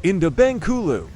In the Benkulu.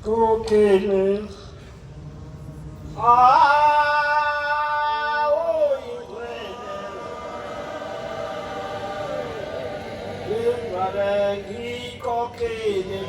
Mkhokheli Mkhokheli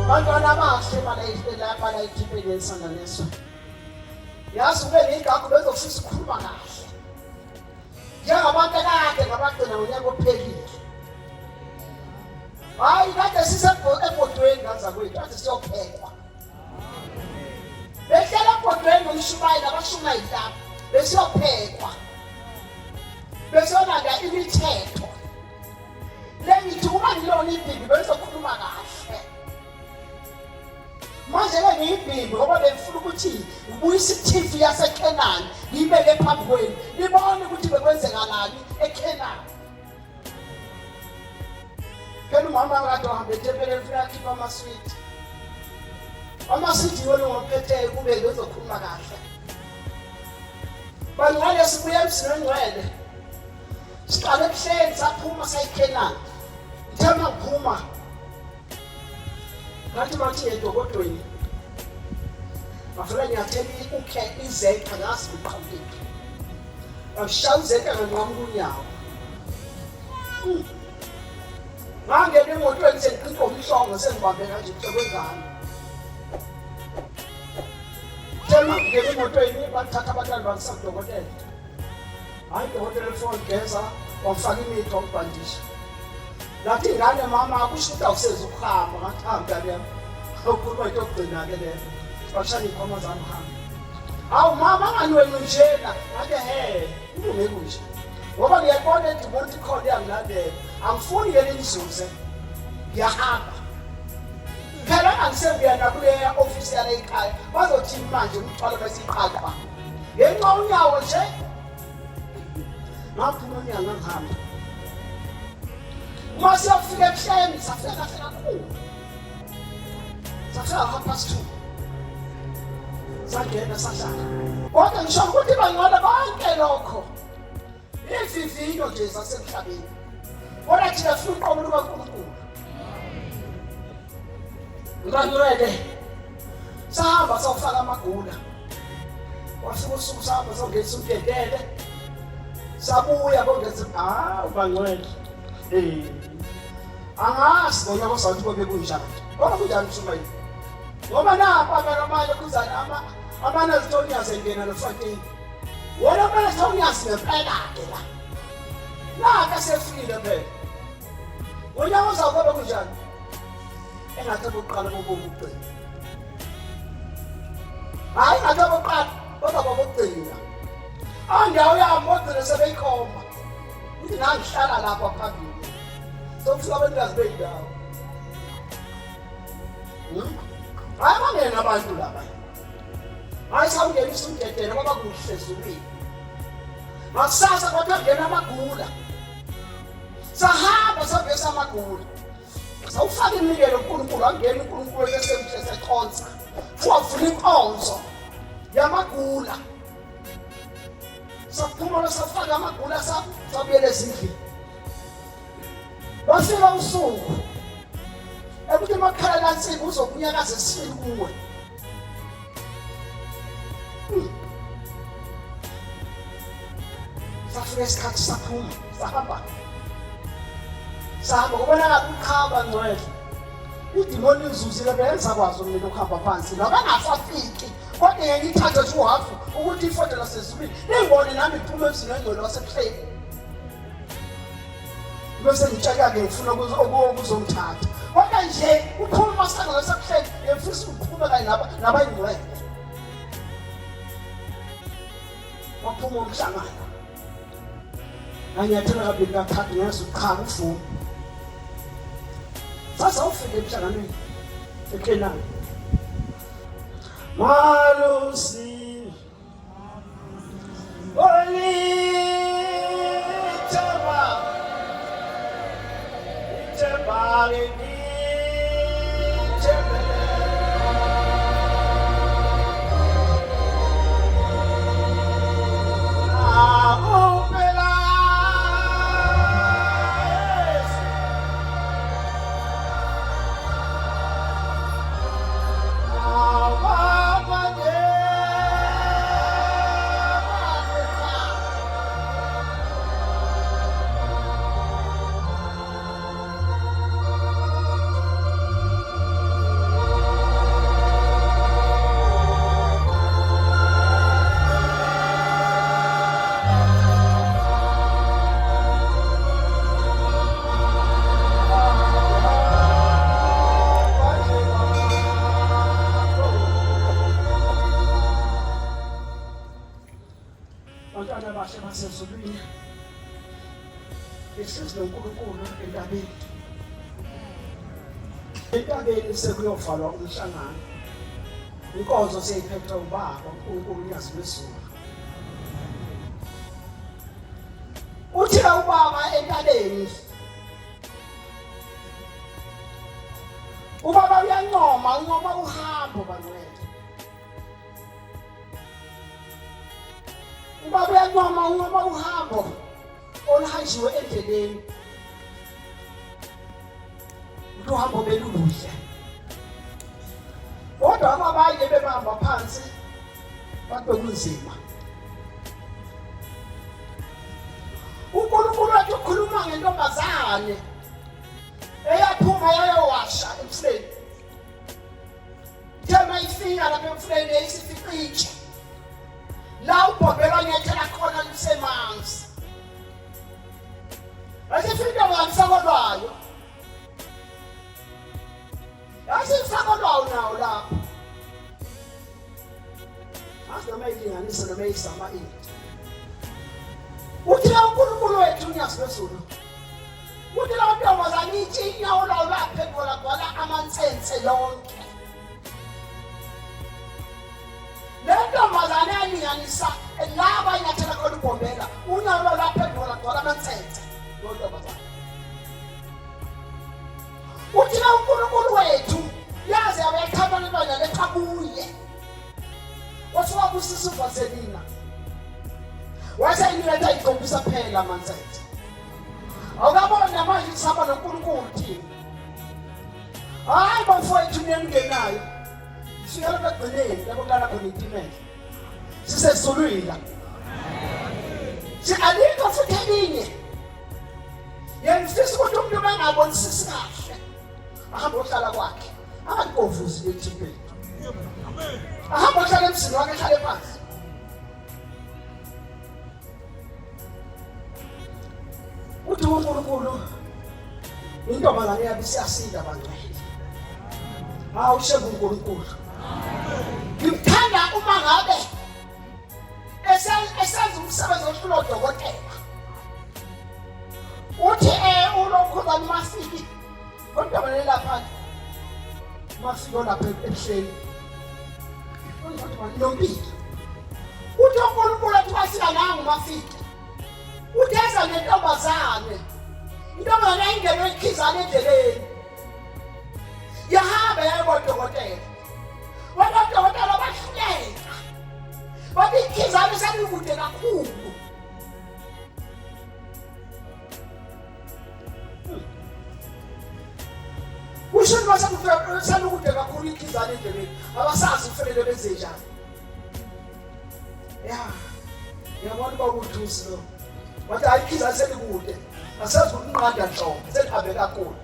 Bantwana bahle bala ithipeleni Sandanezwe. Yazi ube ngigakho bezofisa ukukhuluma kahle. Njengabantu kade ngabagcina unyaka ophelile. hayi kade sisebhodweni ngazakwethu kade siyophekwa behlala ebhodweni nomshumayeli abashumayeli laba besiyophekwa besiyonaka imithetho lengithi uma ngilona ibhimbi belizokhuluma kahle manje ngiyibhimbi ngoba bengifuna ukuthi ngibuyise ithifi yaseKenani ngiyibeke phambi kwenu nibone ukuthi bekwenzekalani eKenani. Phela umama kade uhambe etempeleni ufuna akhipha amaswiti yiwo ngophetheyo kube bezokhuluma kahle bangale sibuye emzini ongcwele siqale ebuhleni saphuma sayiKenani ngithema ngiphuma ngathi mathi edokotweni bafuna ngiyathela izeka ngasi uqhawuleki bashaya izeka nganqamuka unyawo ngangena emotweni sengiqinqa umhlongo sengibambe kanje kwengane thema ngene emotweni bathatha abantwana bakusadokotela hayi dokotela efoni geza wafaka imithi wambhandisha lathi ingane mama akusho ukuthi awusezi ukuhamba ngathi mntana yami ukhuluma into yokugcina-ke leyo bashaya iy'nkomo zami hamba hawu mama anganiwenu njena ngathi kulunge kunje ngoba ngiyayibona edimoni ikhona iyangilandela angifuni ke nimzuze ngiyahamba phela angisengiyana kuleya ofisi yale ekhaya bazothini manje umthwalo besiqhaqha ngenxa unyawo nje ngaphuma unyawo ngihamba uma siyafika ebuhleni safika kahle kakhulu safika 2:30 sangena sahlala kodwa ngisho ukuthi bangcwala bonke lokho ivivinyo nje sasemhlabeni kodwa thina sifuna uqobo lukaNkulunkulu ngangcwele sahamba sawufaka amagula wafika usuku sahamba sawungeza umdedele sabuya bongeza ubangcwele angazi bona basathi kube kunjani kodwa kunjani Mshumayeli ngoba napha abanye kuzana amanazitonias engena nofateni wona amanazitonias ngempela-ke naka sefikile phela unyaka uzawukobe kunjani engathi abokuqala bobokugcina hayi ngathi abokuqala kodwa bobokugcina andawo yami ogcina sebeyikhomba ukuthi nangihlala lapha phambili sokufika abanikazi bey'ndawo hayi bangena abantu laba hayi sawungenisa umdedele ngoba kuhlezulile ngakusasa kodwa kungena amagula sahamba savesa amagula sawufaka iminikelo uNkulunkulu angena uNkulunkulu esekhonza fuwavula inkonzo yamagula saphuma safaka amagula sabuyela ezindlini wafika usuku ukuthi makhala lansibi uzokunyakaza esifini kuwe safika isikhathi saphuma sahamba kubona ngathi ukuhamba ngcwele idimoni izuzile benza kwazo mina ukuhamba phansi nabangasafiki kodwa ngeke ngithathe nje uhafu ukuthi ifoto lasezulwini ningibone nami iphuma emzini ongcwele wasebuhleni bese ngitshaka-ke ngifuna ukuzongithatha kodwa nje uphuma umasanga wasebuhleni ngifisa ukuphuma kanye nabayingcwele waphuma umhlangano nganyathela kabili kathathu ngeza uqhala ufuna sasa ufike emhlanganweni eKenani malusi iteba entabeni. Entabeni sekuyovalwa umhlangano. Inkonzo seyiphethe ubaba uNkulunkulu yaziwezulu. Uthi ubaba entabeni. Ubaba uyancoma uhambo banwethu. Ubaba uyancoma uhambo oluhanjiwe endleleni. Uhambo beluluhle. Kodwa abanye bebamba phansi babekunzima. uNkulunkulu wathi ukhuluma ngentombazane eyaphuma yayowasha emfuleni. Thema ifika lapha emfuleni eyisifiqiche. La ubhobela ngethela khona lisemanzi. Asifika bangisakolwayo. Asisakolwayo nawo lapho. Asinoma ilinganiso noma isama ini. Uthi uNkulunkulu wethu uyaziwezulu. Uthi la ntombazane ithi inyawo lawo laphendula kwala amansense lonke. Le ntombazane yalinganisa laba inyathela khona ubhombela. Unyawo lawo laphendula kwala amansense. Lo ntombazane. Uthi la uNkulunkulu wethu yaze abayekhatha lebanya leqhabuye. Wasuka kusisuva selina. Wase inileta ikhombisa phela amansense. Awukabona manje sihamba noNkulunkulu thina. Hayi bafowethu nengenayo. Siyala bagcineni lapho kulala khona intimela. Sisesolwini. Alikho futhi elinye. Yemfisa ukuthi umuntu bangabonisisi kahle. Ahamba ohlala kwakhe. Angakonfuzi leThipeli. Ahamba ohlala emsini wakhe ehlale phansi. Uthi uNkulunkulu intombazane yabe siyasida bangcwele. Hawu shebe uNkulunkulu. Ngimthanda uma ngabe esenza umsebenzi ohlolo dokotela. Uthi ulokhuzana mafiki. Kodwa bale lapha mafiko lapha ebuhleni. Uthi nompilo. Uthi uNkulunkulu athi wasika nangu mafiki. Utheza nentombazane. Intombazane ingene ikhizana endleleni. Yahamba yayibodokotela. Wadokotela bahluleka. Bathi ikhizana selikude kakhulu. Usho ukuthi selikude kakhulu ikhizana endleleni. Abasazi kufanele benze njani. Ngiyabona ukuthi lo. Wathi ayikhiza selikude. Asazi ukunqanda nhlobo, selihambe kakhulu.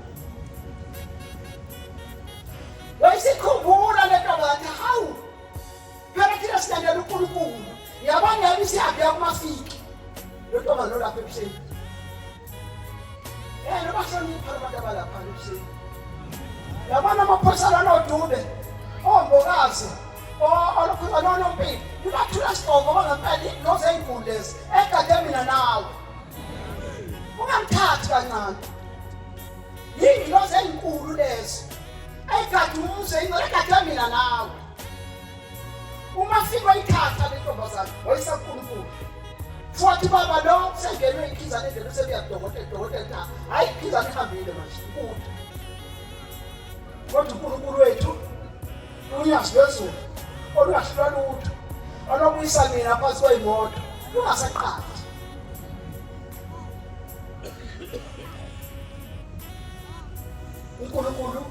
Wayisikhumbula le ntombazane, hawu. Phela thina silandela uNkulunkulu. Yabona yabe sihambe kumafiki. Lo ntombazane lapha ebuhleni. Noma hlonipha abantu abalapha ebuhleni. Yabona amaphoyisa nodube. Ombokazi. Olokhu anompilo. Ubathula sibongo bangempela noze inkundlezi. Egade mina nawe. Ungamthathi kancane. Yini loze inkulu lezo. Egade umuze egade mina nawe. Uma fika ikhatha le ntombazane wayesakhulunkulu. Futhi baba lo sengenwe ikhizana endleleni sebeyadokotela. Hayi ikhizana ihambile manje. Ukuthi kodwa uNkulunkulu wethu uyaziwezulu. Olungahlula lutho. Olobuyisa mina phansi kweyimoto. Lungasaqali. uNkulunkulu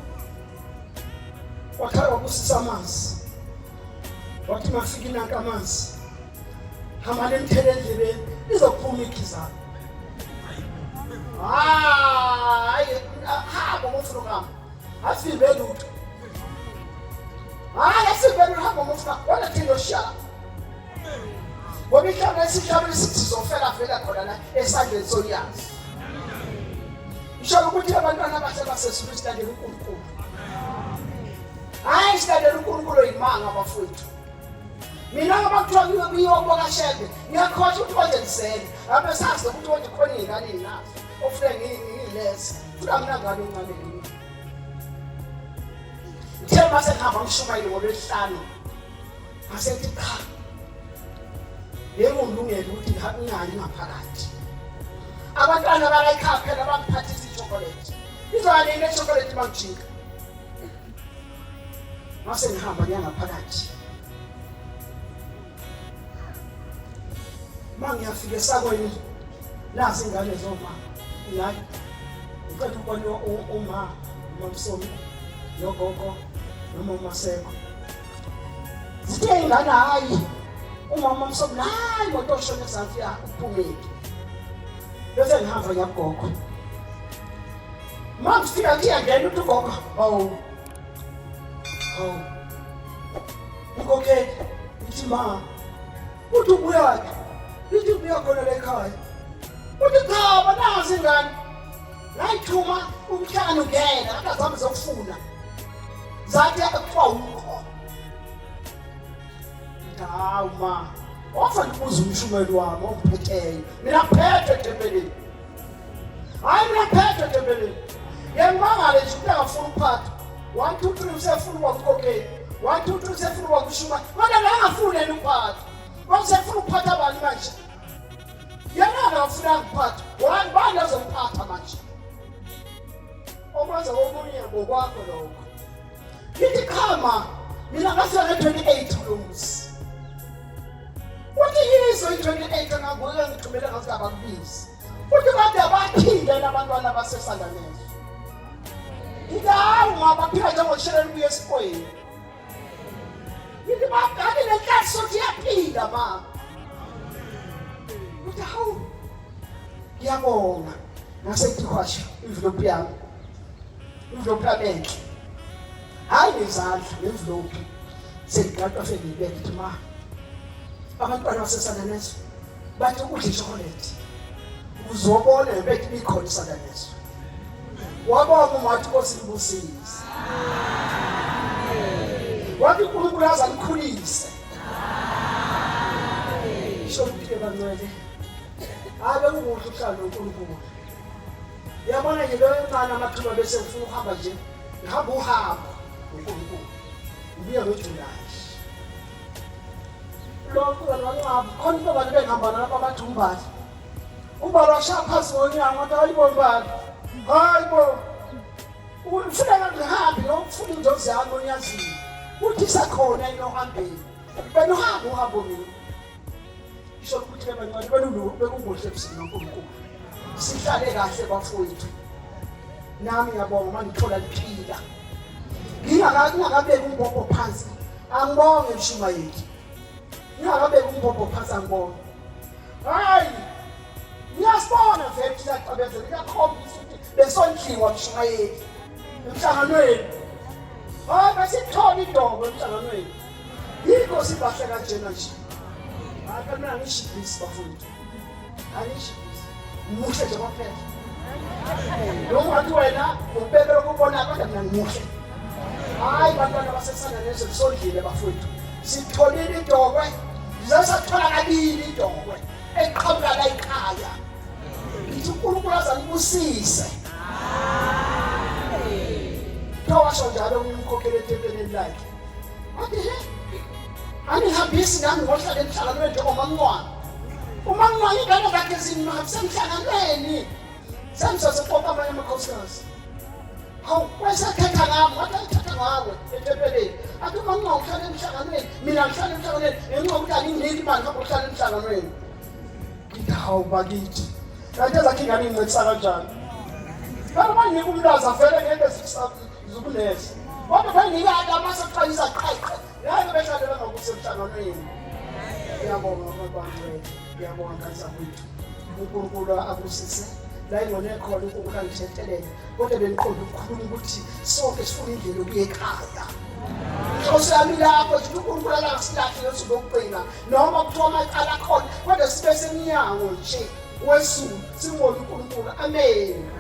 wakhaya wakusisa amanzi. Wathi mafika inanka amanzi. Hamba nemthele endleleni izophuma ikhizana. Hayi, hamba ngofuna ukuhamba. Asibe lutho. Hayi asibele uhamba ngofuna. Wona thina osha. Ngoba ihlanga esihlabile sithi zofela vela khona la esandleni soyazi. Isho ukuthi abantwana basebasesizwe isithandela uNkulunkulu. Hayi isithandela uNkulunkulu imanga abafowethu. Mina ngabakuthiwa ngiyobonga kashebe. Ngiyakhohle ukuthi wenze lisele. Abe sazi ukuthi wenze khona ingane nazo. Ofuna lezi futhi anginangane ungameli uthe mase ngihamba ngishumayile ngolwesihlanu asethi cha yebo ngilungele ukuthi ngingani ngaphakathi abantwana balayikhaya phela bangiphathisa ichocolate izwane ile chocolate bangijika mase ngihamba ngiya ngaphakathi mangiyafika esakweni lasi ingane zoma la ngicela ukubona umamsomi nogogo noma umaseko sithe ingane hayi umama umsomi hayi moto oshona eSouth uphumile bese ngihamba ngiyagogo mangifika ngiyangena uthi gogo Mkhokheli ithi ma uthi ubuya ithi ubuya khona la ekhaya uthi cha banazi ingane ngayithuma umhlangano ngena akazami zokufuna zathi akuthiwa ukho hawu ma wafanele ukuze umshumeli wami ongiphetheyo mina phethe tempeleni hayi mina phethe tempeleni yemangale nje ngafuna ukuphatha 1 2 3 usefuna ukukhokhela 1 2 3 usefuna ukushuma kodwa la ngafuna yena ukuphatha wasefuna ukuphatha abantu manje yena ngafuna ukuphatha wani bazophatha manje okwenza omunye ngokwakho lokho ithi khama mina ngafika nge28 kulomzi uthi yizo i28 ngabuye ngithumele ngazaba kubizi uthi kade abaphinda nabantwana basesandanezwe Ikaw, mapapira dyan mo siya ng US ko eh. Hindi ba kami nagkaso siya pila ma? Ikaw, kaya mo nga, nasa itikwas, envelope yan. Envelope na bench. Ay, nizal, envelope. Sentrat of Elibet, ma. Abantwana baseSandanezwe, bathi ukudla ichocolate. Uzobona bethi bikhona iSandanezwe. Wabona umathi kosibusisa. Wathi uNkulunkulu azalikhulise. Shopike banwele. Abe umuhle uhlala noNkulunkulu. Yabona nje lo mncane amathuba bese ufuna ukuhamba nje. Ngihamba uhamba uNkulunkulu. Ubuya ngoJulayi. Lokho ngiyabona khona into abantu behamba lapha abathumbazi. Umbalo washaya phansi ngonyanga kodwa ayibonbani. Hayibo. Ufuna ngihambe ngokufuna inzozi yami onyazini. Uthi sakhona inohambeni. Beno hamba uhambo mina. Isho ukuthi abancane bekungohle ebusini noNkulunkulu. Sihlale kahle bafowethu. Nami ngiyabonga mangithola liphila. Ngingakabeki umbhobho phansi. Angibonge mshumayeli. Ngingakabeki umbhobho phansi angibonge. Hayi. Ngiyasibona vele siyaqabezela ngiyakhombisa ukuthi besondliwa mshumayeli. Emhlanganweni. Hayi besithola idongo emhlanganweni. Yikho sibahle kanjena nje. Hayi mina ngishibhisi bafowethu. Angishibhisi. Muhle nje kwaphela. Lo muntu wena ubeke ukubona kodwa mina ngimuhle. Hayi bantwana baseSandanezwe besondlile bafowethu. Sitholile idongwe. Sizasathola kabili idongwe. Eqhamuka la ekhaya. Ngithi uNkulunkulu azalibusise. Tawasho njalo uMkhokheli etempeleni lakhe. Athi he. Angihambisi nami ngohlala emhlanganweni njengomamncwane. Umamncwane ingane zakhe zisemhlanganweni. Semsasephopa amanye amakhosikazi. Hawu, wesekhetha ngami, wathi ayithatha ngawe etempeleni. Athi umamncwane uhlala emhlanganweni, mina ngihlala emhlanganweni, ngenxa yokuthi anginiki imali ngapha uhlala emhlanganweni. Ngithi hawu bakithi. Kanti ezakhe ingane incedisa kanjani? Kanti banginika umlaza vele ngeke zikuneza. Kodwa banginika amaseqayisa qaqe. Yake behlale bengakusemhlanganweni. Ngiyabonga abantu, ngiyabonga kazakwethu. uNkulunkulu abusise la ingone khona uNkulunkulu angithethelele kodwa beniqonda ukukhuluma ukuthi sonke sifuna indlela yokuya ekhaya. Inhloso yami lapho ukuthi uNkulunkulu akasilahle ngosuku lokugcina noma kuthiwa amacala khona kodwa sibe semnyango nje wesulu singone uNkulunkulu. Amen.